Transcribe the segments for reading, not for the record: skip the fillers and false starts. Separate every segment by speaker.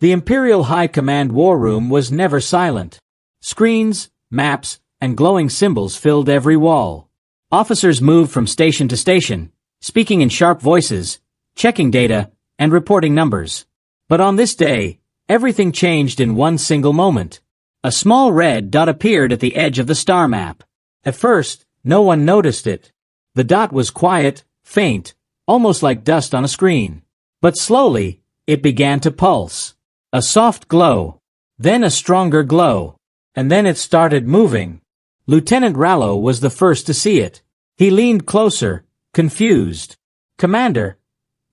Speaker 1: The Imperial High Command war room was never silent. Screens, maps, and glowing symbols filled every wall. Officers moved from station to station, speaking in sharp voices, checking data, and reporting numbers. But on this day, everything changed in one single moment. A small red dot appeared at the edge of the star map. At first, no one noticed it. The dot was quiet, faint, almost like dust on a screen. But slowly, it began to pulse. A soft glow, then a stronger glow, and then it started moving. Lieutenant Rallo was the first to see it. He leaned closer, confused. "Commander,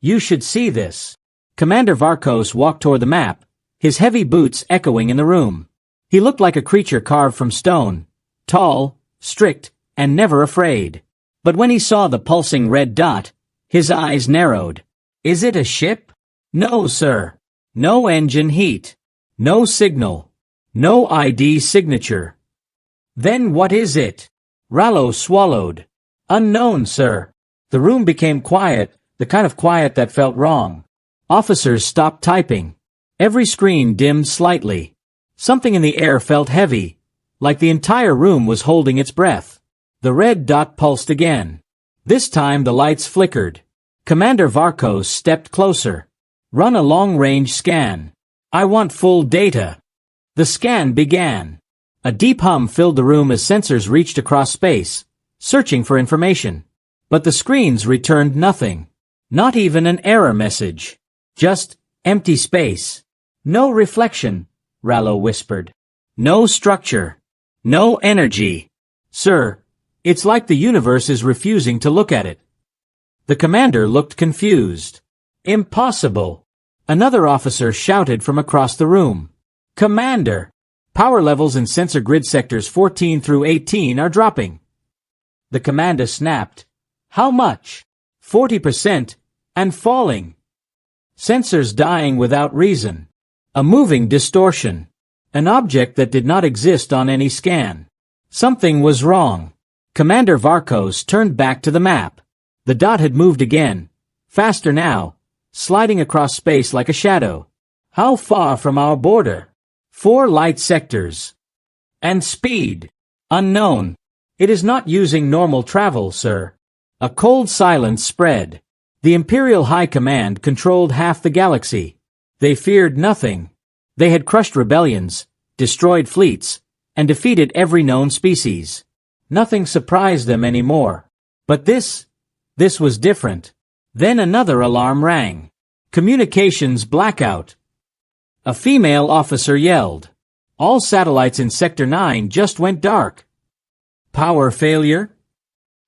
Speaker 1: you should see this." Commander Varkos walked toward the map, his heavy boots echoing in the room. He looked like a creature carved from stone, tall, strict, and never afraid. But when he saw the pulsing red dot, his eyes narrowed. "Is it a ship?" "No, sir. No engine heat. No signal. No ID signature." "Then what is it?" Rallo swallowed. "Unknown, sir." The room became quiet, the kind of quiet that felt wrong. Officers stopped typing. Every screen dimmed slightly. Something in the air felt heavy, like the entire room was holding its breath. The red dot pulsed again. This time the lights flickered. Commander Varkos stepped closer. "Run a long-range scan. I want full data." The scan began. A deep hum filled the room as sensors reached across space, searching for information. But the screens returned nothing. Not even an error message. Just empty space. "No reflection," Rallo whispered. "No structure. No energy. Sir, it's like the universe is refusing to look at it." The commander looked confused. "Impossible!" Another officer shouted from across the room. "Commander! Power levels in sensor grid sectors 14 through 18 are dropping." The commander snapped. "How much?" 40%, and falling." Sensors dying without reason. A moving distortion. An object that did not exist on any scan. Something was wrong. Commander Varkos turned back to the map. The dot had moved again, faster now, sliding across space like a shadow. "How far from our border?" 4 light sectors. "And speed?" "Unknown. It is not using normal travel, sir." A cold silence spread. The Imperial High Command controlled half the galaxy. They feared nothing. They had crushed rebellions, destroyed fleets, and defeated every known species. Nothing surprised them anymore. But this was different. Then another alarm rang. Communications blackout. A female officer yelled. "All satellites in Sector 9 just went dark." "Power failure?"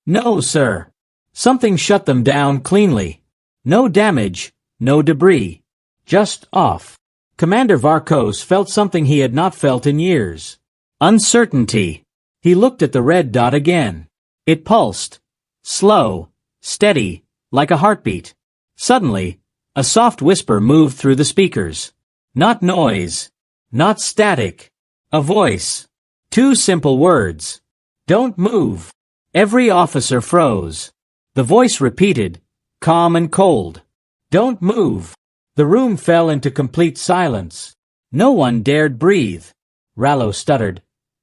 Speaker 1: "No, sir. Something shut them down cleanly. No damage, no debris. Just off." Commander Varkos felt something he had not felt in years. Uncertainty. He looked at the red dot again. It pulsed. Slow, steady, like a heartbeat. Suddenly, a soft whisper moved through the speakers. Not noise. Not static. A voice. 2 simple words. "Don't move." Every officer froze. The voice repeated, calm and cold. "Don't move." The room fell into complete silence. No one dared breathe. Rallo stuttered.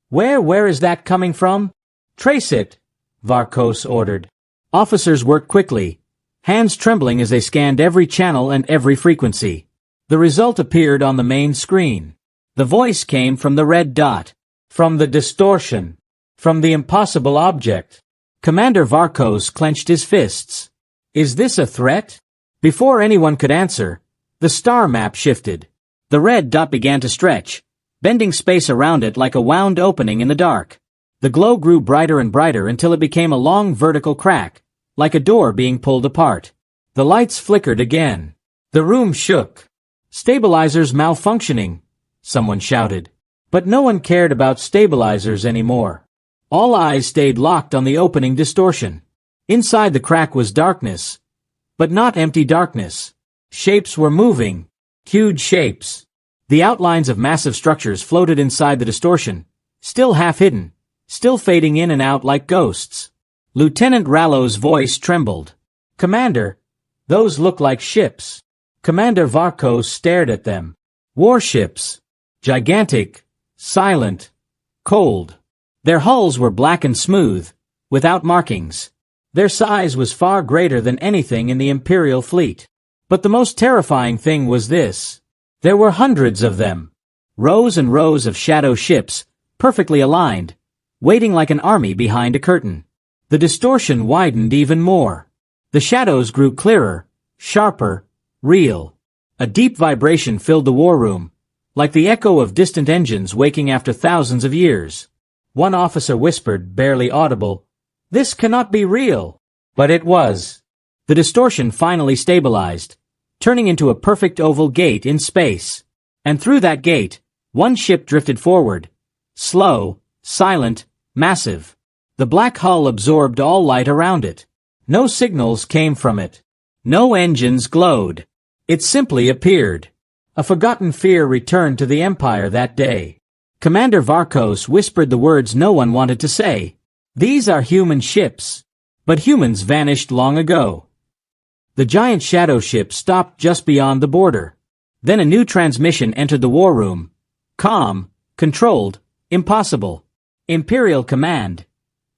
Speaker 1: Where is that coming from?" "Trace it," Varkos ordered. Officers worked quickly, hands trembling as they scanned every channel and every frequency. The result appeared on the main screen. The voice came from the red dot, from the distortion, from the impossible object. Commander Varkos clenched his fists. "Is this a threat?" Before anyone could answer, the star map shifted. The red dot began to stretch, bending space around it like a wound opening in the dark. The glow grew brighter and brighter until it became a long vertical crack, like a door being pulled apart. The lights flickered again. The room shook. "Stabilizers malfunctioning," someone shouted. But no one cared about stabilizers anymore. All eyes stayed locked on the opening distortion. Inside the crack was darkness, but not empty darkness. Shapes were moving. Huge shapes. The outlines of massive structures floated inside the distortion, still half hidden, still fading in and out like ghosts. Lieutenant Rallo's voice trembled. "Commander, those look like ships." Commander Varkos stared at them. Warships. Gigantic, silent, cold. Their hulls were black and smooth, without markings. Their size was far greater than anything in the Imperial fleet. But the most terrifying thing was this. There were hundreds of them. Rows and rows of shadow ships, perfectly aligned, waiting like an army behind a curtain. The distortion widened even more. The shadows grew clearer, sharper, real. A deep vibration filled the war room, like the echo of distant engines waking after thousands of years. One officer whispered, barely audible, "This cannot be real." But it was. The distortion finally stabilized, turning into a perfect oval gate in space. And through that gate, one ship drifted forward. Slow, silent, massive. The black hull absorbed all light around it. No signals came from it. No engines glowed. It simply appeared. A forgotten fear returned to the Empire that day. Commander Varkos whispered the words no one wanted to say. These are human ships. But humans vanished long ago. The giant shadow ship stopped just beyond the border. Then a new transmission entered the war room. Calm, controlled, impossible. Imperial Command.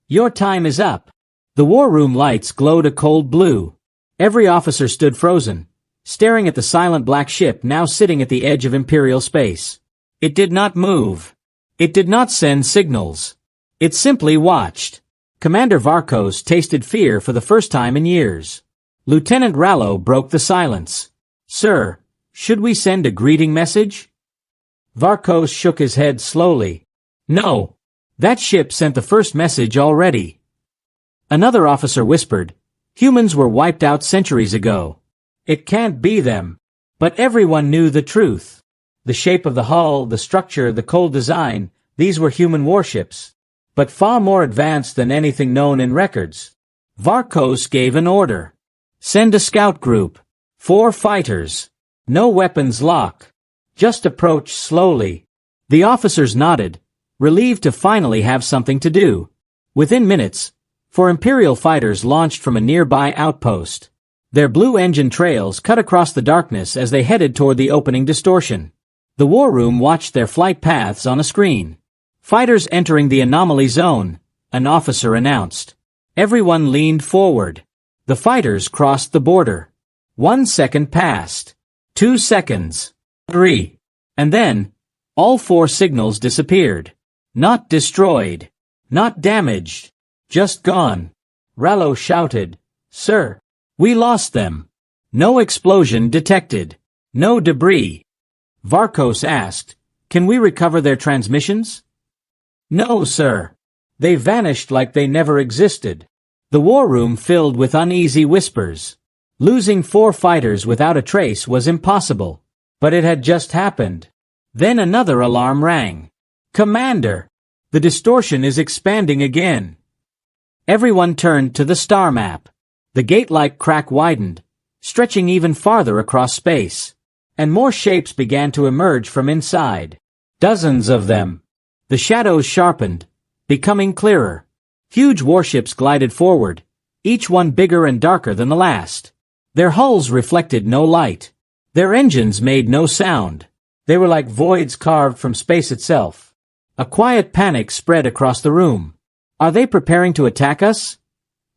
Speaker 1: Your time is up. The war room lights glowed a cold blue. Every officer stood frozen, staring at the silent black ship now sitting at the edge of Imperial space. It did not move. It did not send signals. It simply watched. Commander Varkos tasted fear for the first time in years. Lieutenant Rallo broke the silence. Sir, should we send a greeting message? Varkos shook his head slowly. No. That ship sent the first message already. Another officer whispered, humans were wiped out centuries ago. It can't be them. But everyone knew the truth. The shape of the hull, the structure, the cold design, these were human warships. But far more advanced than anything known in records. Varkos gave an order. Send a scout group. 4 fighters. No weapons lock. Just approach slowly. The officers nodded, relieved to finally have something to do. Within minutes, 4 Imperial fighters launched from a nearby outpost. Their blue engine trails cut across the darkness as they headed toward the opening distortion. The war room watched their flight paths on a screen. Fighters entering the anomaly zone, an officer announced. Everyone leaned forward. The fighters crossed the border. 1 second passed. 2 seconds. 3. And then, all 4 signals disappeared. Not destroyed. Not damaged. Just gone. Rallo shouted, Sir, we lost them. No explosion detected. No debris. Varkos asked, Can we recover their transmissions? No, sir. They vanished like they never existed. The war room filled with uneasy whispers. Losing 4 fighters without a trace was impossible. But it had just happened. Then another alarm rang. Commander! The distortion is expanding again. Everyone turned to the star map. The gate-like crack widened, stretching even farther across space. And more shapes began to emerge from inside. Dozens of them. The shadows sharpened, becoming clearer. Huge warships glided forward, each one bigger and darker than the last. Their hulls reflected no light. Their engines made no sound. They were like voids carved from space itself. A quiet panic spread across the room. Are they preparing to attack us?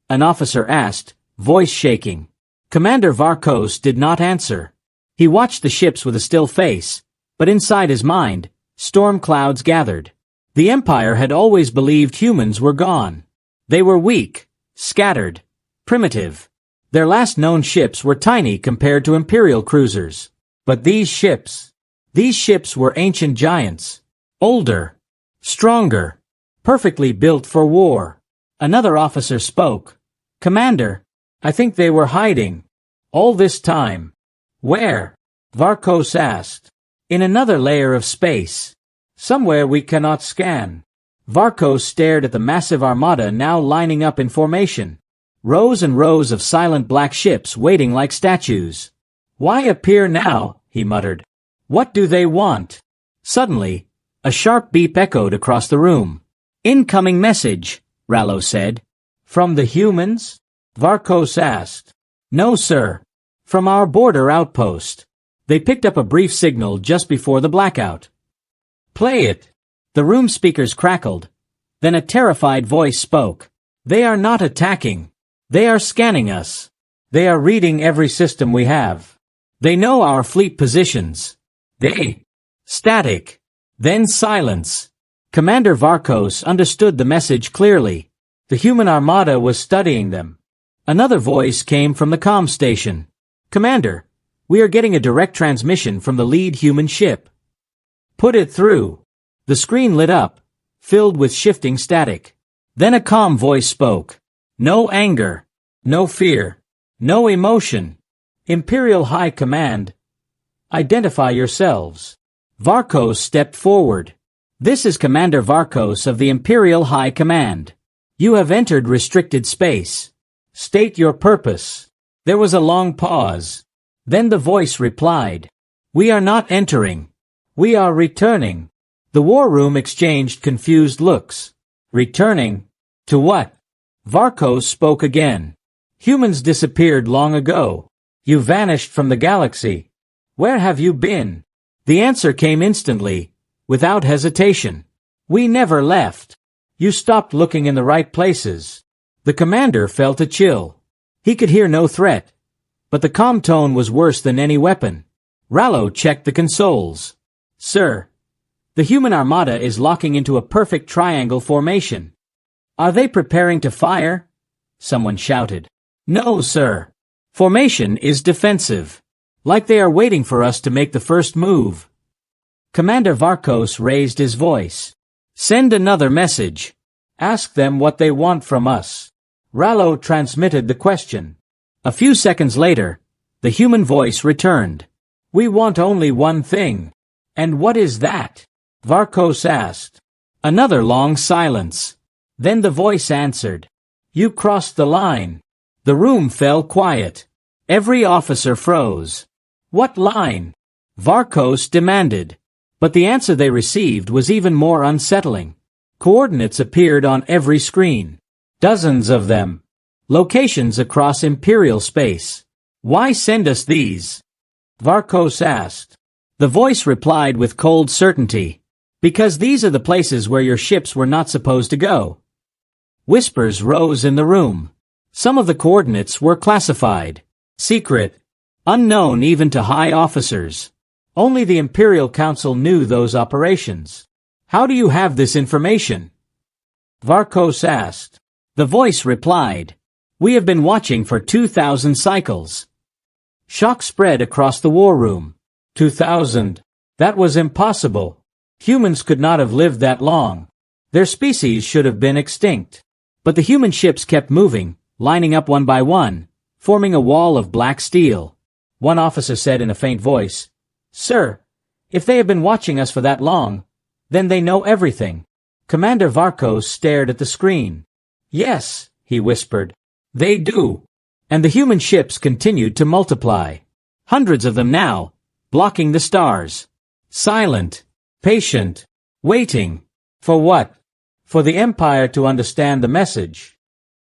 Speaker 1: An officer asked, voice shaking. Commander Varkos did not answer. He watched the ships with a still face, but inside his mind, storm clouds gathered. The Empire had always believed humans were gone. They were weak, scattered, primitive. Their last known ships were tiny compared to Imperial cruisers. But these ships were ancient giants. Older, stronger, perfectly built for war. Another officer spoke. Commander, I think they were hiding. All this time. Where? Varkos asked. In another layer of space. Somewhere we cannot scan. Varkos stared at the massive armada now lining up in formation. Rows and rows of silent black ships waiting like statues. Why appear now? He muttered. What do they want? Suddenly, a sharp beep echoed across the room. Incoming message, Rallo said. From the humans? Varkos asked. No, sir. From our border outpost. They picked up a brief signal just before the blackout. Play it. The room speakers crackled. Then a terrified voice spoke. They are not attacking. They are scanning us. They are reading every system we have. They know our fleet positions. They... Static. Then silence. Commander Varkos understood the message clearly. The human armada was studying them. Another voice came from the comm station. Commander, we are getting a direct transmission from the lead human ship. Put it through. The screen lit up, filled with shifting static. Then a calm voice spoke. No anger. No fear. No emotion. Imperial High Command. Identify yourselves. Varkos stepped forward. This is Commander Varkos of the Imperial High Command. You have entered restricted space. State your purpose. There was a long pause. Then the voice replied. We are not entering. We are returning. The war room exchanged confused looks. Returning? To what? Varkos spoke again. Humans disappeared long ago. You vanished from the galaxy. Where have you been? The answer came instantly, without hesitation. We never left. You stopped looking in the right places. The commander felt a chill. He could hear no threat, but the comm tone was worse than any weapon. Rallo checked the consoles. Sir, the human armada is locking into a perfect triangle formation. Are they preparing to fire? Someone shouted. No, sir. Formation is defensive. Like they are waiting for us to make the first move. Commander Varkos raised his voice. Send another message. Ask them what they want from us. Rallo transmitted the question. A few seconds later, the human voice returned. We want only one thing. And what is that? Varkos asked. Another long silence. Then the voice answered. You crossed the line. The room fell quiet. Every officer froze. What line? Varkos demanded. But the answer they received was even more unsettling. Coordinates appeared on every screen. Dozens of them. Locations across Imperial space. Why send us these? Varkos asked. The voice replied with cold certainty. Because these are the places where your ships were not supposed to go. Whispers rose in the room. Some of the coordinates were classified. Secret. Unknown even to high officers. Only the Imperial Council knew those operations. How do you have this information? Varkos asked. The voice replied. We have been watching for 2,000 cycles. Shock spread across the war room. 2,000. That was impossible. Humans could not have lived that long. Their species should have been extinct. But the human ships kept moving, lining up one by one, forming a wall of black steel. One officer said in a faint voice, Sir, if they have been watching us for that long, then they know everything. Commander Varkos stared at the screen. Yes, he whispered. They do. And the human ships continued to multiply. Hundreds of them now, blocking the stars. Silent, patient, waiting. For what? For the Empire to understand the message.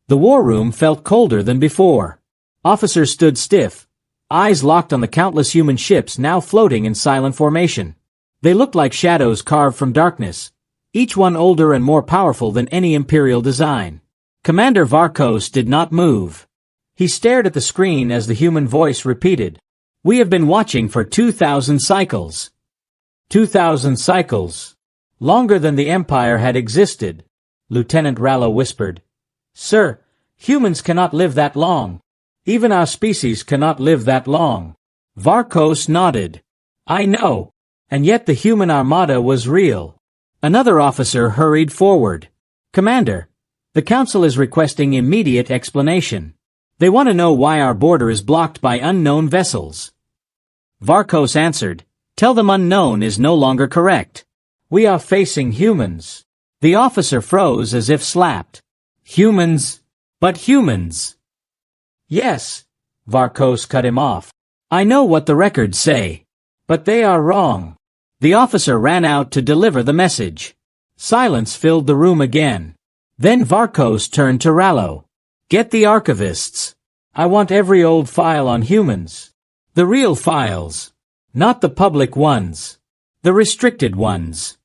Speaker 1: The war room felt colder than before. Officers stood stiff, eyes locked on the countless human ships now floating in silent formation. They looked like shadows carved from darkness, each one older and more powerful than any Imperial design. Commander Varkos did not move. He stared at the screen as the human voice repeated, We have been watching for 2,000 cycles. 2,000 cycles. Longer than the Empire had existed. Lieutenant Rallo whispered. Sir, humans cannot live that long. Even our species cannot live that long. Varkos nodded. I know. And yet the human armada was real. Another officer hurried forward. Commander, the Council is requesting immediate explanation. They want to know why our border is blocked by unknown vessels. Varkos answered, Tell them unknown is no longer correct. We are facing humans. The officer froze as if slapped. Humans? But humans. Yes, Varkos cut him off. I know what the records say. But they are wrong. The officer ran out to deliver the message. Silence filled the room again. Then Varkos turned to Rallo. Get the archivists. I want every old file on humans. The real files. Not the public ones. The restricted ones.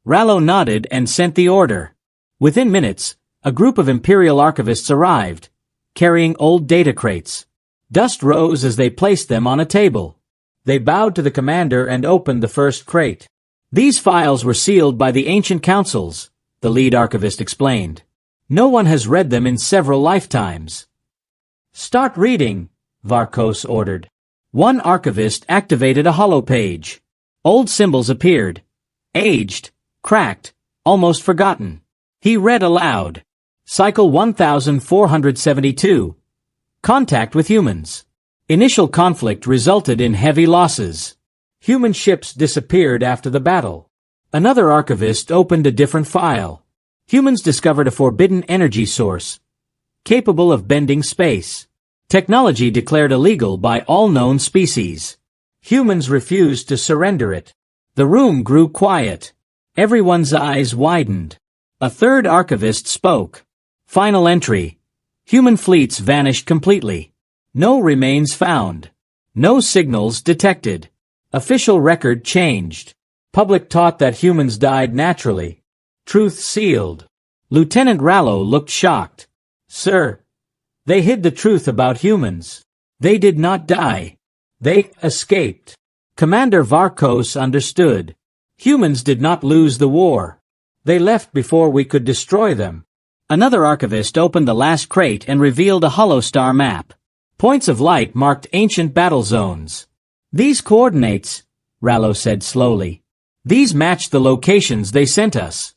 Speaker 1: Rallo nodded and sent the order. Within minutes, a group of Imperial archivists arrived, carrying old data crates. Dust rose as they placed them on a table. They bowed to the commander and opened the first crate. These files were sealed by the ancient councils, the lead archivist explained. No one has read them in several lifetimes. Start reading, Varkos ordered. One archivist activated a holo page. Old symbols appeared. Aged, cracked, almost forgotten. He read aloud. Cycle 1472. Contact with humans. Initial conflict resulted in heavy losses. Human ships disappeared after the battle. Another archivist opened a different file. Humans discovered a forbidden energy source, capable of bending space. Technology declared illegal by all known species. Humans refused to surrender it. The room grew quiet. Everyone's eyes widened. A third archivist spoke. Final entry. Human fleets vanished completely. No remains found. No signals detected. Official record changed. Public taught that humans died naturally. Truth sealed. Lieutenant Rallo looked shocked. Sir, they hid the truth about humans. They did not die. They escaped. Commander Varkos understood. Humans did not lose the war. They left before we could destroy them. Another archivist opened the last crate and revealed a holostar map. Points of light marked ancient battle zones. These coordinates, Rallo said slowly. These match the locations they sent us.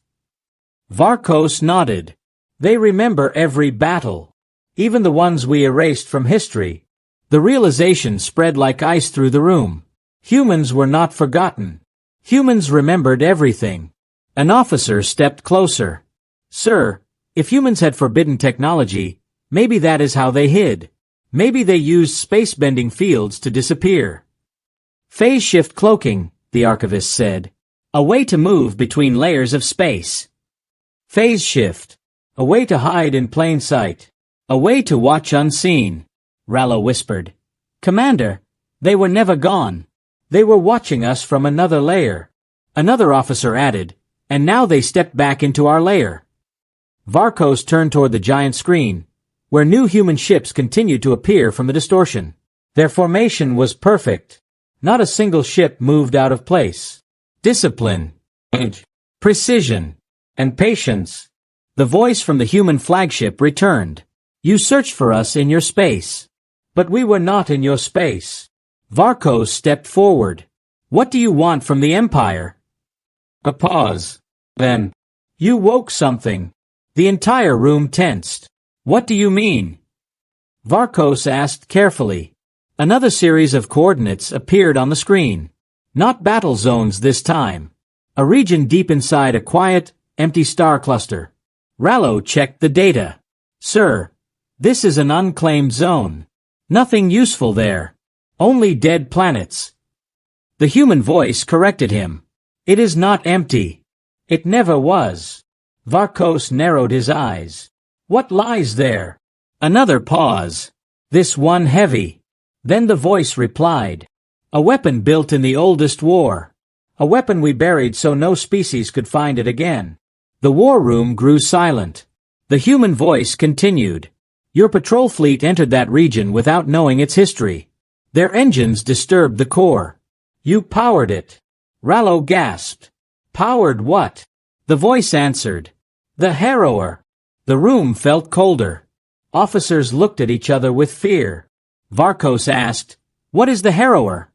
Speaker 1: Varkos nodded. They remember every battle. Even the ones we erased from history. The realization spread like ice through the room. Humans were not forgotten. Humans remembered everything. An officer stepped closer. Sir, if humans had forbidden technology, maybe that is how they hid. Maybe they used space-bending fields to disappear. Phase shift cloaking, the archivist said. A way to move between layers of space. Phase shift. A way to hide in plain sight. A way to watch unseen. Rallo whispered. Commander, they were never gone. They were watching us from another layer. Another officer added, and now they stepped back into our layer. Varkos turned toward the giant screen, where new human ships continued to appear from the distortion. Their formation was perfect. Not a single ship moved out of place. Discipline, precision, and patience. The voice from the human flagship returned. You searched for us in your space. But we were not in your space. Varkos stepped forward. What do you want from the Empire? A pause. Then, you woke something. The entire room tensed. What do you mean? Varkos asked carefully. Another series of coordinates appeared on the screen. Not battle zones this time. A region deep inside a quiet, empty star cluster. Rallo checked the data. Sir, this is an unclaimed zone. Nothing useful there. Only dead planets. The human voice corrected him. It is not empty. It never was. Varkos narrowed his eyes. What lies there? Another pause. This one heavy. Then the voice replied. A weapon built in the oldest war. A weapon we buried so no species could find it again. The war room grew silent. The human voice continued. Your patrol fleet entered that region without knowing its history. Their engines disturbed the core. You powered it. Rallo gasped. Powered what? The voice answered. The Harrower. The room felt colder. Officers looked at each other with fear. Varkos asked, What is the Harrower?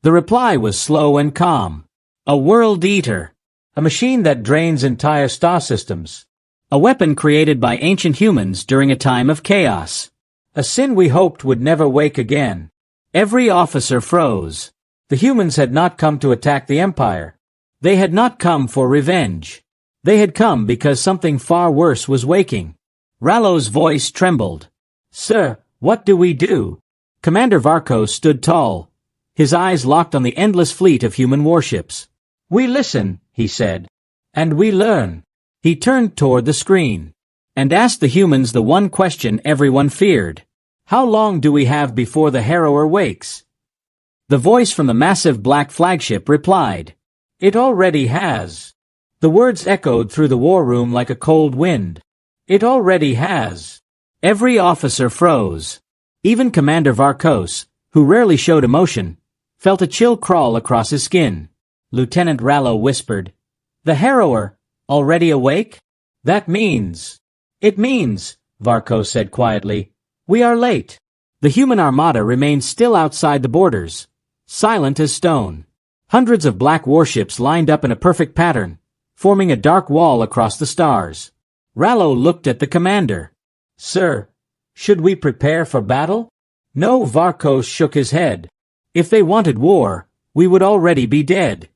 Speaker 1: The reply was slow and calm. A world eater. A machine that drains entire star systems. A weapon created by ancient humans during a time of chaos. A sin we hoped would never wake again. Every officer froze. The humans had not come to attack the Empire. They had not come for revenge. They had come because something far worse was waking. Rallo's voice trembled. Sir, what do we do? Commander Varkos stood tall. His eyes locked on the endless fleet of human warships. We listen, he said. And we learn. He turned toward the screen. And asked the humans the one question everyone feared. How long do we have before the Harrower wakes? The voice from the massive black flagship replied. It already has. The words echoed through the war room like a cold wind. It already has. Every officer froze. Even Commander Varkos, who rarely showed emotion, felt a chill crawl across his skin. Lieutenant Rallo whispered, The Harrower, already awake? That means. It means, Varkos said quietly, we are late. The human armada remained still outside the borders, silent as stone. Hundreds of black warships lined up in a perfect pattern, forming a dark wall across the stars. Rallo looked at the commander. Sir, should we prepare for battle? No, Varkos shook his head. If they wanted war, we would already be dead.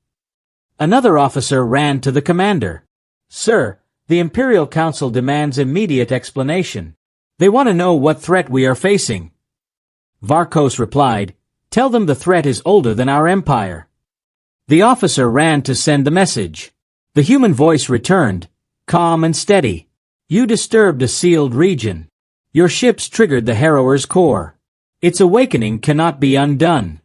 Speaker 1: Another officer ran to the commander. Sir, the Imperial Council demands immediate explanation. They want to know what threat we are facing. Varkos replied, Tell them the threat is older than our empire. The officer ran to send the message. The human voice returned, calm and steady. You disturbed a sealed region. Your ships triggered the Harrower's core. Its awakening cannot be undone.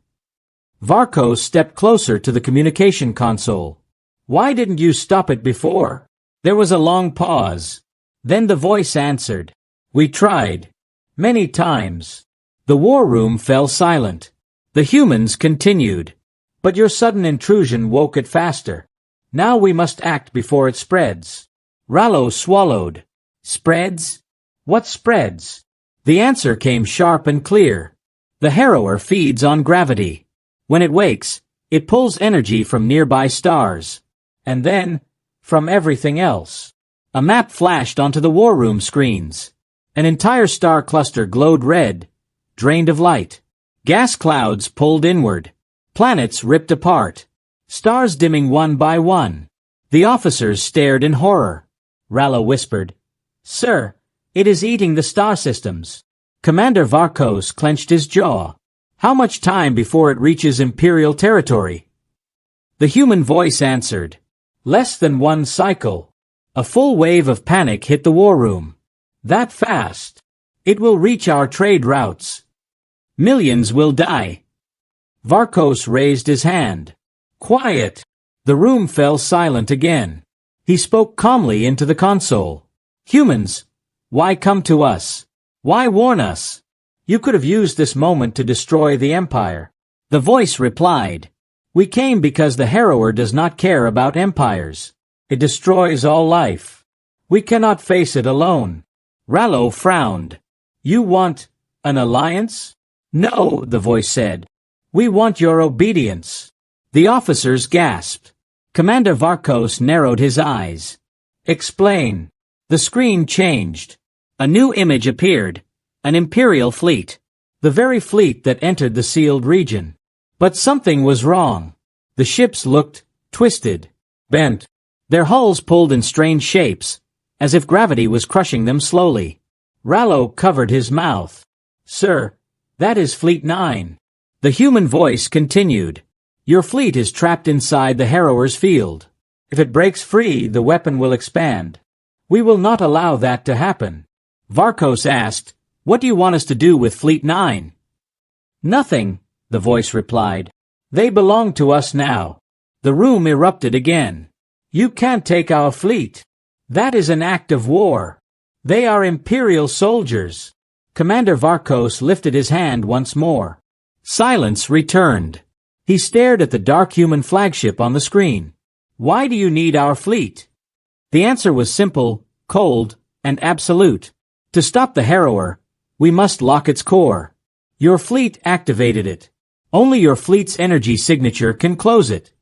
Speaker 1: Varkos stepped closer to the communication console. Why didn't you stop it before? There was a long pause. Then the voice answered. We tried. Many times. The war room fell silent. The humans continued. But your sudden intrusion woke it faster. Now we must act before it spreads. Rallo swallowed. Spreads? What spreads? The answer came sharp and clear. The Harrower feeds on gravity. When it wakes, it pulls energy from nearby stars. And then, from everything else. A map flashed onto the war room screens. An entire star cluster glowed red, drained of light. Gas clouds pulled inward. Planets ripped apart. Stars dimming one by one. The officers stared in horror. Rallo whispered, Sir, it is eating the star systems. Commander Varkos clenched his jaw. How much time before it reaches Imperial territory? The human voice answered. Less than one cycle. A full wave of panic hit the war room. That fast. It will reach our trade routes. Millions will die. Varkos raised his hand. Quiet. The room fell silent again. He spoke calmly into the console. Humans, why come to us? Why warn us? You could have used this moment to destroy the Empire. The voice replied. We came because the Harrower does not care about empires. It destroys all life. We cannot face it alone. Rallo frowned. You want an alliance? No, the voice said. We want your obedience. The officers gasped. Commander Varkos narrowed his eyes. Explain. The screen changed. A new image appeared. An Imperial fleet. The very fleet that entered the sealed region. But something was wrong. The ships looked twisted, bent. Their hulls pulled in strange shapes, as if gravity was crushing them slowly. Rallo covered his mouth. Sir, that is Fleet 9. The human voice continued. Your fleet is trapped inside the Harrower's field. If it breaks free, the weapon will expand. We will not allow that to happen. Varkos asked, What do you want us to do with Fleet 9? Nothing, the voice replied. They belong to us now. The room erupted again. You can't take our fleet. That is an act of war. They are Imperial soldiers. Commander Varkos lifted his hand once more. Silence returned. He stared at the dark human flagship on the screen. Why do you need our fleet? The answer was simple, cold, and absolute. To stop the Harrower, we must lock its core. Your fleet activated it. Only your fleet's energy signature can close it.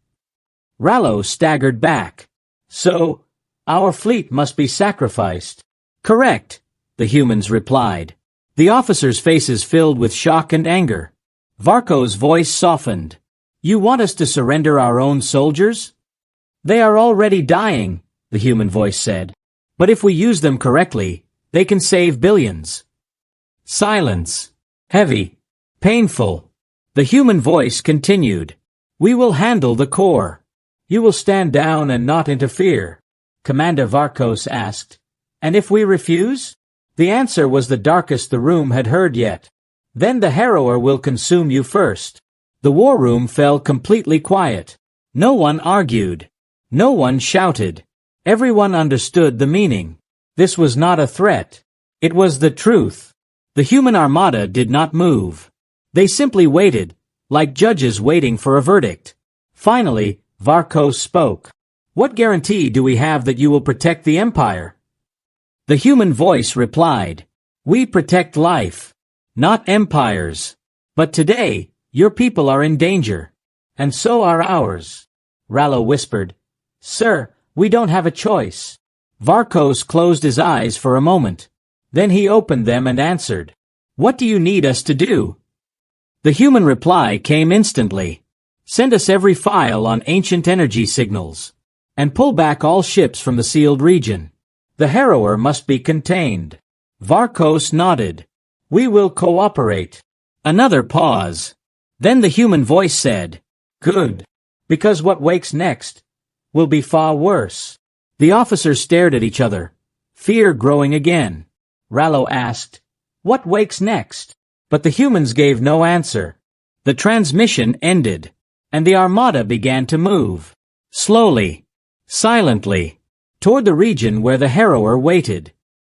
Speaker 1: Rallo staggered back. So, our fleet must be sacrificed. Correct, the humans replied. The officers' faces filled with shock and anger. Varkos' voice softened. You want us to surrender our own soldiers? They are already dying, the human voice said. But if we use them correctly, they can save billions. Silence. Heavy. Painful. The human voice continued. We will handle the core. You will stand down and not interfere. Commander Varkos asked. And if we refuse? The answer was the darkest the room had heard yet. Then the Harrower will consume you first. The war room fell completely quiet. No one argued. No one shouted. Everyone understood the meaning. This was not a threat. It was the truth. The human armada did not move. They simply waited, like judges waiting for a verdict. Finally, Varkos spoke. What guarantee do we have that you will protect the Empire? The human voice replied. We protect life, not empires. But today, your people are in danger. And so are ours. Rallo whispered. Sir, we don't have a choice. Varkos closed his eyes for a moment. Then he opened them and answered. What do you need us to do? The human reply came instantly. Send us every file on ancient energy signals. And pull back all ships from the sealed region. The Harrower must be contained. Varkos nodded. We will cooperate. Another pause. Then the human voice said, Good. Because what wakes next will be far worse. The officers stared at each other, fear growing again. Rallo asked, What wakes next? But the humans gave no answer. The transmission ended, and the Armada began to move. Slowly, silently, toward the region where the Harrower waited.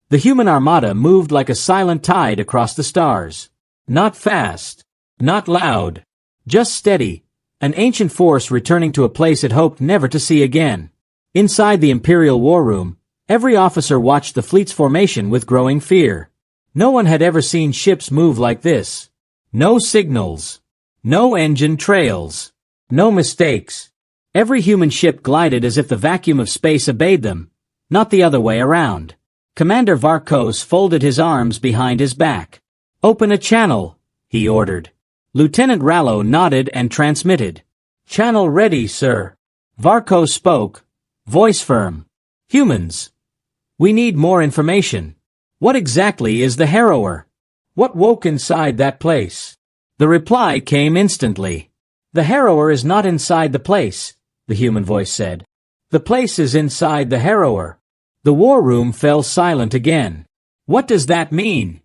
Speaker 1: The human Armada moved like a silent tide across the stars. Not fast, not loud, just steady, an ancient force returning to a place it hoped never to see again. Inside the Imperial war room, every officer watched the fleet's formation with growing fear. No one had ever seen ships move like this. No signals. No engine trails. No mistakes. Every human ship glided as if the vacuum of space obeyed them, not the other way around. Commander Varkos folded his arms behind his back. Open a channel, he ordered. Lieutenant Rallo nodded and transmitted. Channel ready, sir. Varkos spoke, voice firm. Humans. We need more information. What exactly is the Harrower? What woke inside that place? The reply came instantly. The Harrower is not inside the place, the human voice said. The place is inside the Harrower. The war room fell silent again. What does that mean?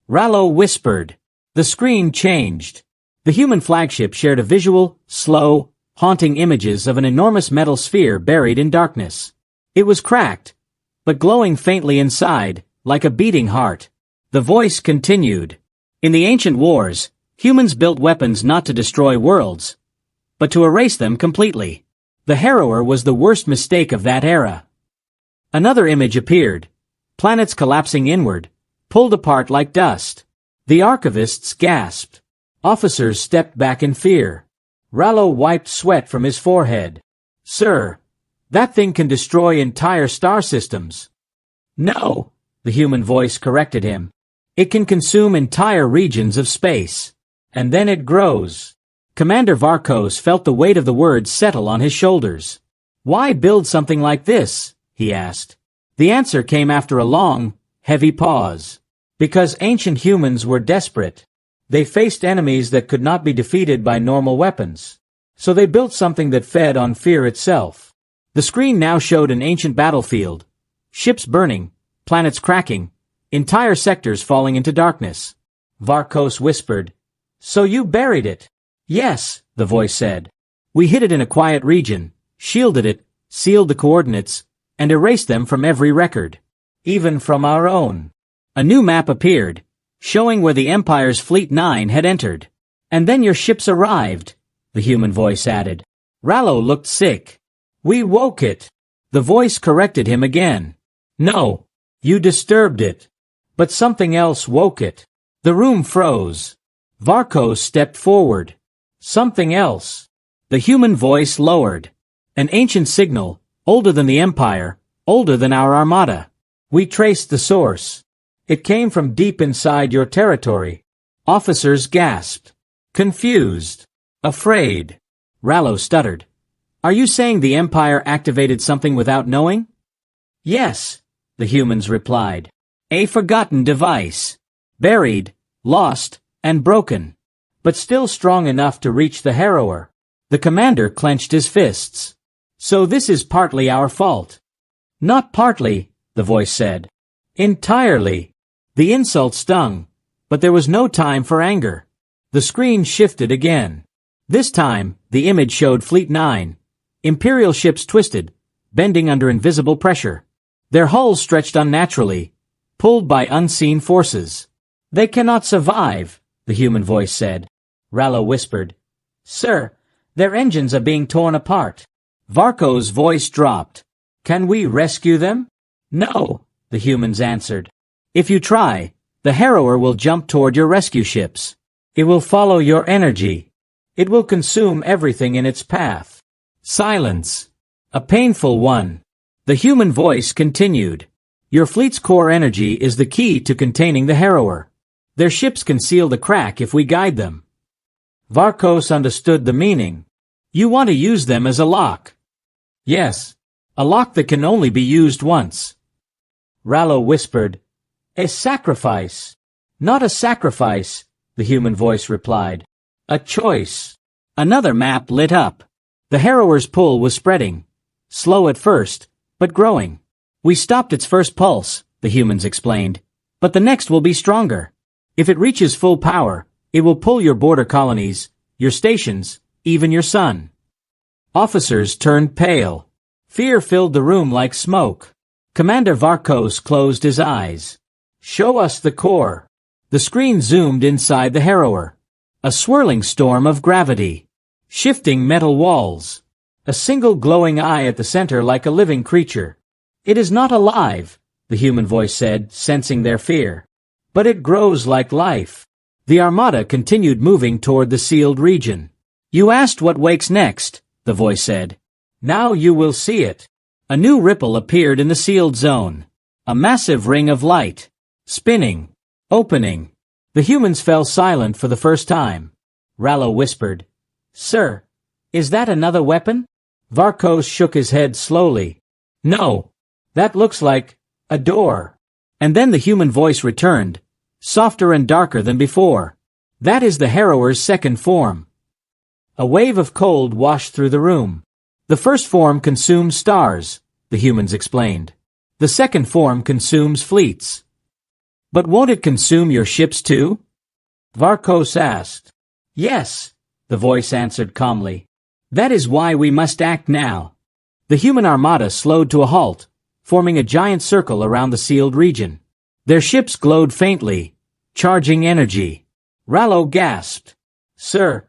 Speaker 1: Rallo whispered. The screen changed. The human flagship shared a visual, slow, haunting images of an enormous metal sphere buried in darkness. It was cracked, but glowing faintly inside, like a beating heart. The voice continued. In the ancient wars, humans built weapons not to destroy worlds, but to erase them completely. The Harrower was the worst mistake of that era. Another image appeared. Planets collapsing inward, pulled apart like dust. The archivists gasped. Officers stepped back in fear. Rallo wiped sweat from his forehead. Sir, that thing can destroy entire star systems. No, the human voice corrected him. It can consume entire regions of space. And then it grows. Commander Varkos felt the weight of the words settle on his shoulders. Why build something like this? He asked. The answer came after a long, heavy pause. Because ancient humans were desperate. They faced enemies that could not be defeated by normal weapons. So they built something that fed on fear itself. The screen now showed an ancient battlefield. Ships burning, planets cracking, entire sectors falling into darkness. Varkos whispered. So you buried it? Yes, the voice said. We hid it in a quiet region, shielded it, sealed the coordinates, and erased them from every record. Even from our own. A new map appeared, showing where the Empire's Fleet 9 had entered. And then your ships arrived, the human voice added. Rallo looked sick. We woke it. The voice corrected him again. No, you disturbed it. But something else woke it. The room froze. Varkos stepped forward. Something else. The human voice lowered. An ancient signal, older than the Empire, older than our Armada. We traced the source. It came from deep inside your territory. Officers gasped. Confused. Afraid. Rallo stuttered. Are you saying the Empire activated something without knowing? Yes, the humans replied. A forgotten device. Buried, lost, and broken. But still strong enough to reach the Harrower. The commander clenched his fists. So this is partly our fault. Not partly, the voice said. Entirely. The insult stung, but there was no time for anger. The screen shifted again. This time, the image showed Fleet 9. Imperial ships twisted, bending under invisible pressure. Their hulls stretched unnaturally, pulled by unseen forces. "They cannot survive," the human voice said. Rallo whispered, "Sir, their engines are being torn apart." Varco's voice dropped. "Can we rescue them?" "No," the humans answered. "If you try, the Harrower will jump toward your rescue ships. It will follow your energy. It will consume everything in its path." Silence. A painful one. The human voice continued. "Your fleet's core energy is the key to containing the Harrower. Their ships can seal the crack if we guide them." Varcos understood the meaning. "You want to use them as a lock." "Yes. A lock that can only be used once." Rallo whispered, "A sacrifice." "Not a sacrifice," the human voice replied. "A choice." Another map lit up. The Harrower's pull was spreading. Slow at first, but growing. "We stopped its first pulse," the humans explained. "But the next will be stronger. If it reaches full power, it will pull your border colonies, your stations, even your sun." Officers turned pale. Fear filled the room like smoke. Commander Varcos closed his eyes. "Show us the core." The screen zoomed inside the Harrower. A swirling storm of gravity. Shifting metal walls. A single glowing eye at the center like a living creature. "It is not alive," the human voice said, sensing their fear. "But it grows like life." The Armada continued moving toward the sealed region. "You asked what wakes next," the voice said. "Now you will see it." A new ripple appeared in the sealed zone. A massive ring of light. Spinning. Opening. The humans fell silent for the first time. Rallo whispered, "Sir, is that another weapon?" Varcos shook his head slowly. "No. That looks like a door." And then the human voice returned, softer and darker than before. "That is the Harrower's second form." A wave of cold washed through the room. "The first form consumes stars," the humans explained. "The second form consumes fleets." "But won't it consume your ships too?" Varcos asked. "Yes," the voice answered calmly. "That is why we must act now." The human armada slowed to a halt, forming a giant circle around the sealed region. Their ships glowed faintly, charging energy. Rallo gasped. "Sir,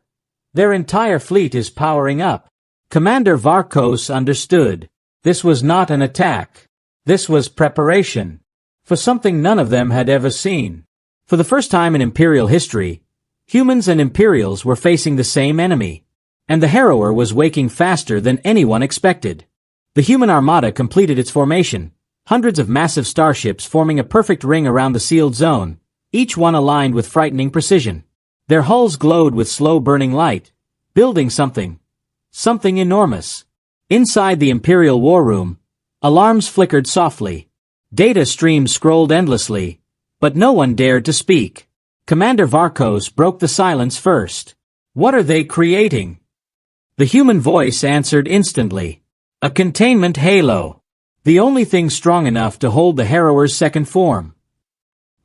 Speaker 1: their entire fleet is powering up." Commander Varcos understood. This was not an attack. This was preparation. For something none of them had ever seen. For the first time in Imperial history, humans and Imperials were facing the same enemy. And the Harrower was waking faster than anyone expected. The human armada completed its formation, hundreds of massive starships forming a perfect ring around the sealed zone, each one aligned with frightening precision. Their hulls glowed with slow-burning light, building something enormous. Inside the Imperial war room, alarms flickered softly. Data streams scrolled endlessly, but no one dared to speak. Commander Varcos broke the silence first. "What are they creating?" The human voice answered instantly. "A containment halo. The only thing strong enough to hold the Harrower's second form."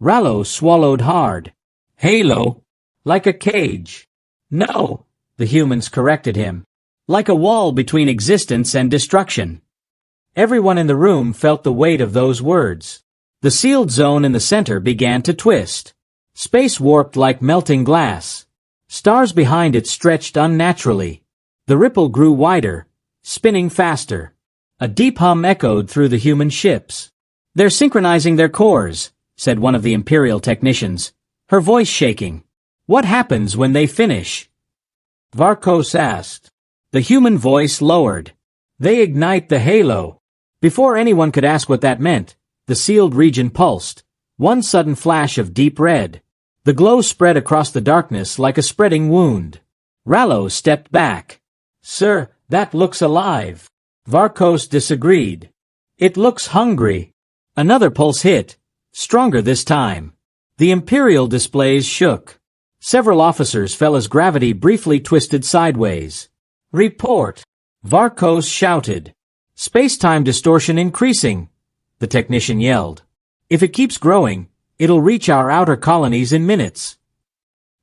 Speaker 1: Rallo swallowed hard. "Halo? Like a cage?" "No," the humans corrected him. "Like a wall between existence and destruction." Everyone in the room felt the weight of those words. The sealed zone in the center began to twist. Space warped like melting glass. Stars behind it stretched unnaturally. The ripple grew wider, spinning faster. A deep hum echoed through the human ships. "They're synchronizing their cores," said one of the Imperial technicians, her voice shaking. "What happens when they finish?" Varcos asked. The human voice lowered. "They ignite the halo." Before anyone could ask what that meant, the sealed region pulsed. One sudden flash of deep red. The glow spread across the darkness like a spreading wound. Rallo stepped back. "Sir, that looks alive." Varcos disagreed. "It looks hungry." Another pulse hit, stronger this time. The Imperial displays shook. Several officers fell as gravity briefly twisted sideways. "Report!" Varcos shouted. "Space-time distortion increasing," the technician yelled. "If it keeps growing, it'll reach our outer colonies in minutes."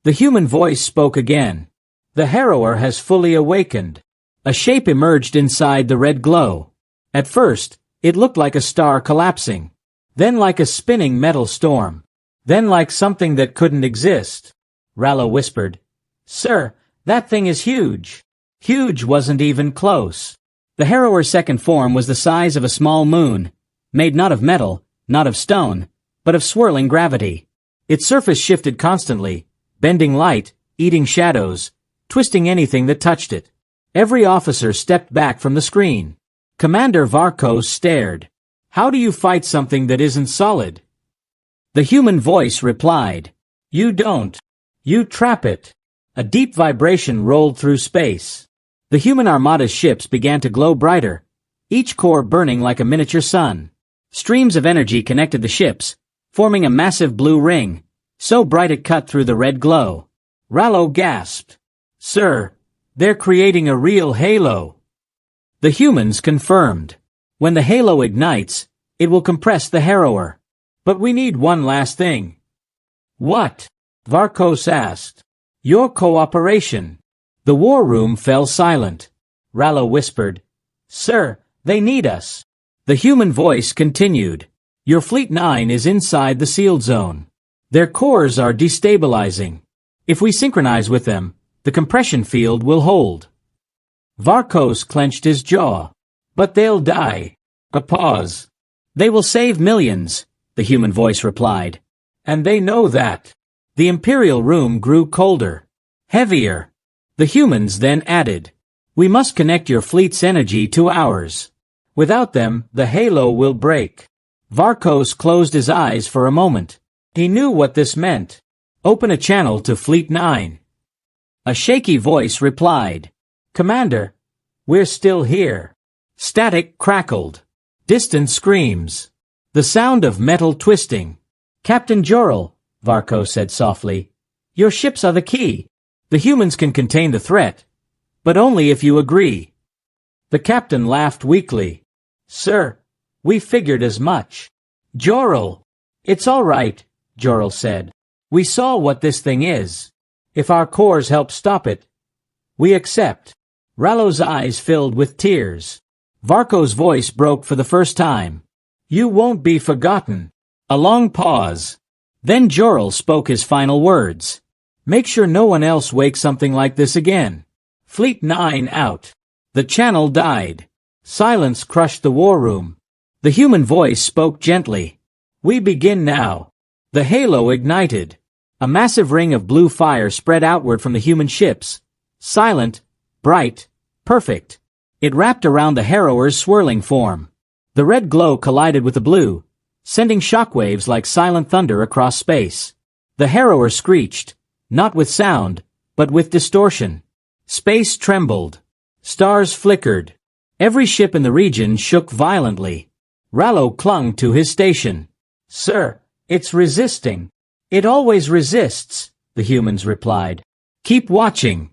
Speaker 1: The human voice spoke again. The Harrower has fully awakened. A shape emerged inside the red glow. At first, it looked like a star collapsing. Then like a spinning metal storm. Then like something that couldn't exist. Rallo whispered, "Sir, that thing is huge." Huge wasn't even close. The Harrower's second form was the size of a small moon, made not of metal, not of stone, but of swirling gravity. Its surface shifted constantly, bending light, eating shadows, twisting anything that touched it. Every officer stepped back from the screen. Commander Varkos stared. "How do you fight something that isn't solid?" The human voice replied, "You don't. You trap it." A deep vibration rolled through space. The human Armada's ships began to glow brighter, each core burning like a miniature sun. Streams of energy connected the ships, forming a massive blue ring, so bright it cut through the red glow. Rallo gasped, "Sir, they're creating a real halo." The humans confirmed. When the halo ignites, it will compress the Harrower. But we need one last thing. "What?" Varkos asked. "Your cooperation." The war room fell silent. Rallo whispered, "Sir, they need us." The human voice continued, "Your Fleet 9 is inside the sealed zone. Their cores are destabilizing. If we synchronize with them, the compression field will hold." Varkos clenched his jaw. "But they'll die." A pause. "They will save millions," the human voice replied. "And they know that." The Imperial room grew colder, heavier. The humans then added, "We must connect your fleet's energy to ours. Without them, the halo will break." Varkos closed his eyes for a moment. He knew what this meant. "Open a channel to Fleet 9. A shaky voice replied, "Commander, we're still here." Static crackled. Distant screams. The sound of metal twisting. "Captain Jorel," Varkos said softly, "your ships are the key. The humans can contain the threat, but only if you agree." The captain laughed weakly. "Sir, we figured as much." "Jorel." "It's all right," Jorel said. "We saw what this thing is. If our cores help stop it, we accept." Rallo's eyes filled with tears. Varkos' voice broke for the first time. "You won't be forgotten." A long pause. Then Jorel spoke his final words. "Make sure no one else wakes something like this again." Fleet 9 out. The channel died. Silence crushed the war room. The human voice spoke gently. "We begin now." The halo ignited. A massive ring of blue fire spread outward from the human ships. Silent, bright, perfect. It wrapped around the Harrower's swirling form. The red glow collided with the blue, sending shockwaves like silent thunder across space. The Harrower screeched, not with sound, but with distortion. Space trembled. Stars flickered. Every ship in the region shook violently. Rallo clung to his station. "Sir, it's resisting." "It always resists," the humans replied. "Keep watching."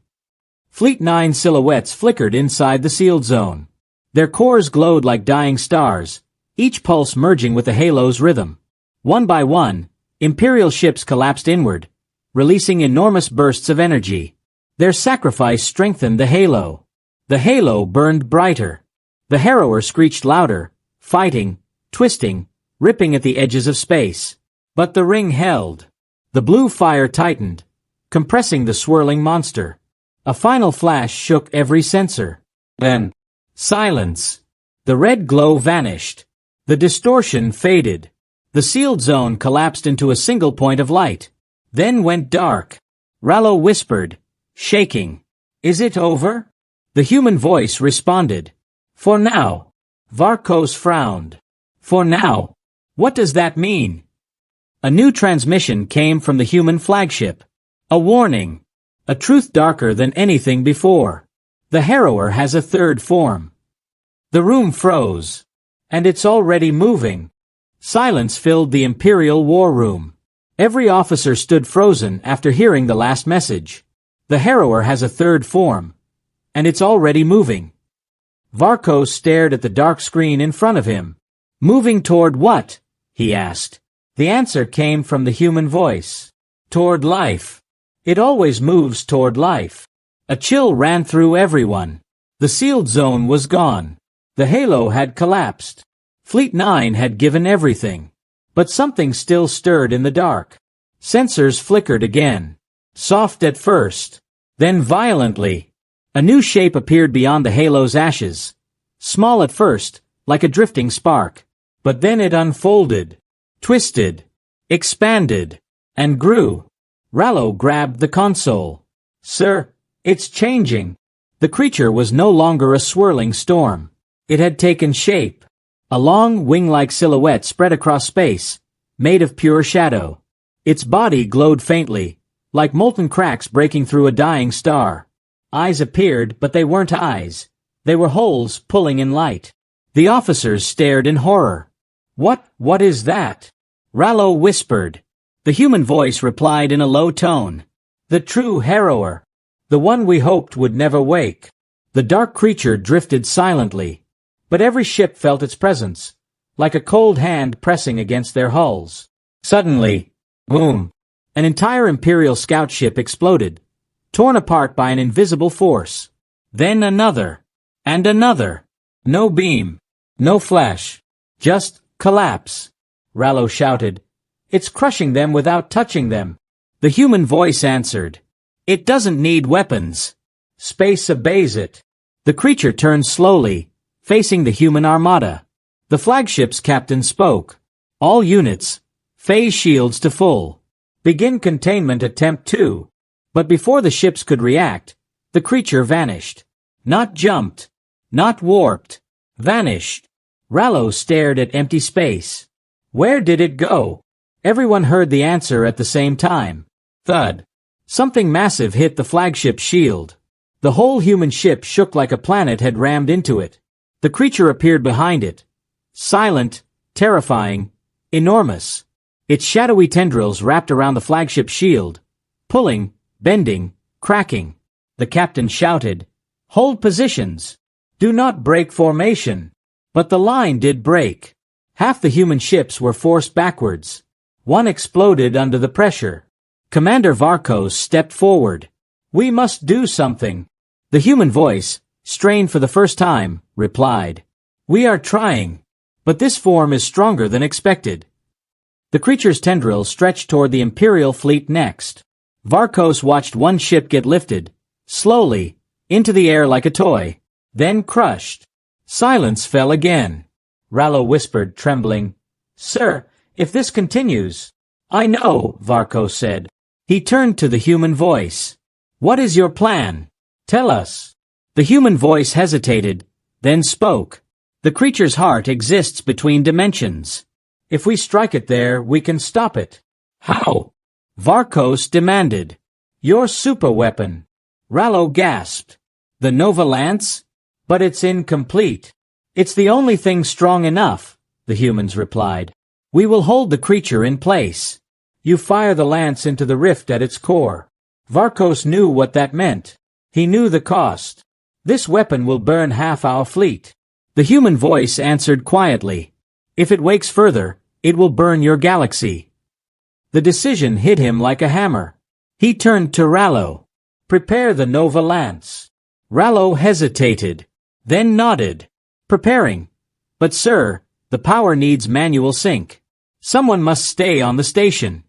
Speaker 1: Fleet 9 silhouettes flickered inside the sealed zone. Their cores glowed like dying stars, each pulse merging with the halo's rhythm. One by one, Imperial ships collapsed inward, releasing enormous bursts of energy. Their sacrifice strengthened the halo. The halo burned brighter. The Harrower screeched louder, fighting, twisting, ripping at the edges of space. But the ring held. The blue fire tightened, compressing the swirling monster. A final flash shook every sensor. Then, silence. The red glow vanished. The distortion faded. The sealed zone collapsed into a single point of light. Then went dark. Rallo whispered, shaking, "Is it over?" The human voice responded, "For now." Varkos frowned. "For now? What does that mean?" A new transmission came from the human flagship. A warning. A truth darker than anything before. The Harrower has a third form. The room froze. And it's already moving. Silence filled the Imperial war room. Every officer stood frozen after hearing the last message. The Harrower has a third form. And it's already moving. Varkos stared at the dark screen in front of him. "Moving toward what?" he asked. The answer came from the human voice. "Toward life. It always moves toward life." A chill ran through everyone. The sealed zone was gone. The halo had collapsed. Fleet 9 had given everything. But something still stirred in the dark. Sensors flickered again. Soft at first. Then violently. A new shape appeared beyond the halo's ashes. Small at first, like a drifting spark. But then it unfolded. Twisted. Expanded. And grew. Rallo grabbed the console. Sir, it's changing. The creature was no longer a swirling storm. It had taken shape. A long, wing-like silhouette spread across space, made of pure shadow. Its body glowed faintly, like molten cracks breaking through a dying star. Eyes appeared, but they weren't eyes. They were holes pulling in light. The officers stared in horror. What is that? Rallo whispered. The human voice replied in a low tone. The true Harrower. The one we hoped would never wake. The dark creature drifted silently. But every ship felt its presence, like a cold hand pressing against their hulls. Suddenly, boom! An entire Imperial scout ship exploded, torn apart by an invisible force. Then another. And another. No beam. No flash. Just collapse. Rallo shouted. It's crushing them without touching them. The human voice answered. It doesn't need weapons. Space obeys it. The creature turned slowly, facing the human armada. The flagship's captain spoke. All units, phase shields to full. Begin containment attempt 2. But before the ships could react, the creature vanished. Not jumped. Not warped. Vanished. Rallo stared at empty space. Where did it go? Everyone heard the answer at the same time. Thud. Something massive hit the flagship's shield. The whole human ship shook like a planet had rammed into it. The creature appeared behind it. Silent, terrifying, enormous. Its shadowy tendrils wrapped around the flagship's shield, pulling, bending, cracking. The captain shouted, Hold positions. Do not break formation. But the line did break. Half the human ships were forced backwards. One exploded under the pressure. Commander Varkos stepped forward. We must do something. The human voice, strained for the first time, replied. We are trying. But this form is stronger than expected. The creature's tendrils stretched toward the Imperial fleet next. Varkos watched one ship get lifted, slowly, into the air like a toy, then crushed. Silence fell again. Rallo whispered, trembling. Sir, if this continues. I know, Varkos said. He turned to the human voice. What is your plan? Tell us. The human voice hesitated, then spoke. The creature's heart exists between dimensions. If we strike it there, we can stop it. How? Varkos demanded. Your superweapon. Rallo gasped. The Nova Lance? But it's incomplete. It's the only thing strong enough, the humans replied. We will hold the creature in place. You fire the lance into the rift at its core. Varkos knew what that meant. He knew the cost. This weapon will burn half our fleet. The human voice answered quietly. If it wakes further, it will burn your galaxy. The decision hit him like a hammer. He turned to Rallo. Prepare the Nova Lance. Rallo hesitated, then nodded. Preparing. But sir, the power needs manual sync. Someone must stay on the station.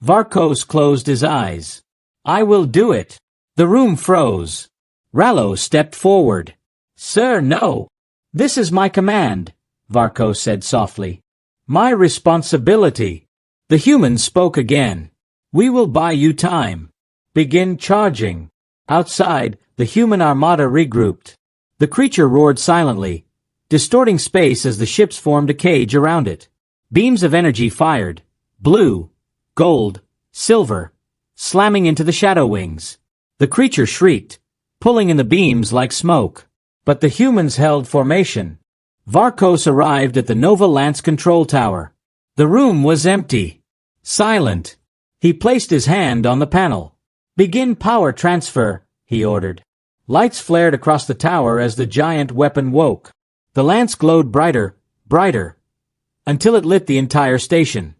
Speaker 1: Varkos closed his eyes. I will do it. The room froze. Rallo stepped forward. Sir, no. This is my command, Varkos said softly. My responsibility. The human spoke again. We will buy you time. Begin charging. Outside, the human armada regrouped. The creature roared silently, distorting space as the ships formed a cage around it. Beams of energy fired, blue, gold, silver, slamming into the shadow wings. The creature shrieked, pulling in the beams like smoke. But the humans held formation. Varkos arrived at the Nova Lance control tower. The room was empty. Silent. He placed his hand on the panel. Begin power transfer, he ordered. Lights flared across the tower as the giant weapon woke. The lance glowed brighter, brighter, until it lit the entire station.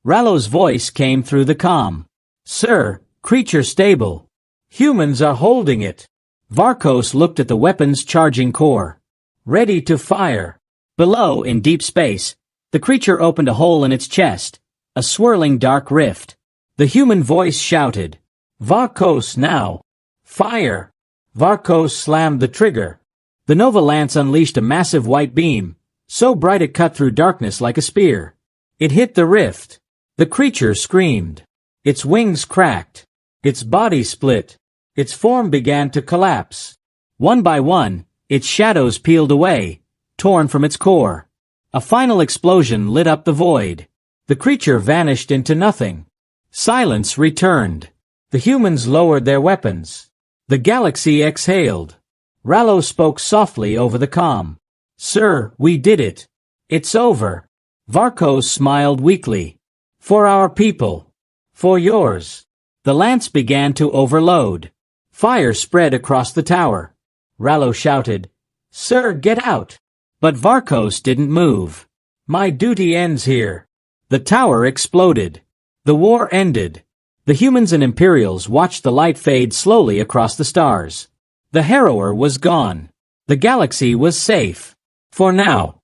Speaker 1: Rallo's voice came through the comm. Sir, creature stable. Humans are holding it. Varkos looked at the weapon's charging core. Ready to fire. Below, in deep space, the creature opened a hole in its chest, a swirling dark rift. The human voice shouted, "Varkos now! Fire!" Varkos slammed the trigger. The Nova Lance unleashed a massive white beam, so bright it cut through darkness like a spear. It hit the rift. The creature screamed. Its wings cracked. Its body split. Its form began to collapse. One by one, its shadows peeled away, torn from its core. A final explosion lit up the void. The creature vanished into nothing. Silence returned. The humans lowered their weapons. The galaxy exhaled. Rallo spoke softly over the comm. "Sir, we did it. It's over." Varkos smiled weakly. "For our people. For yours." The lance began to overload. Fire spread across the tower. Rallo shouted, "Sir, get out!" But Varkos didn't move. "My duty ends here." The tower exploded. The war ended. The humans and Imperials watched the light fade slowly across the stars. The Harrower was gone. The galaxy was safe. For now.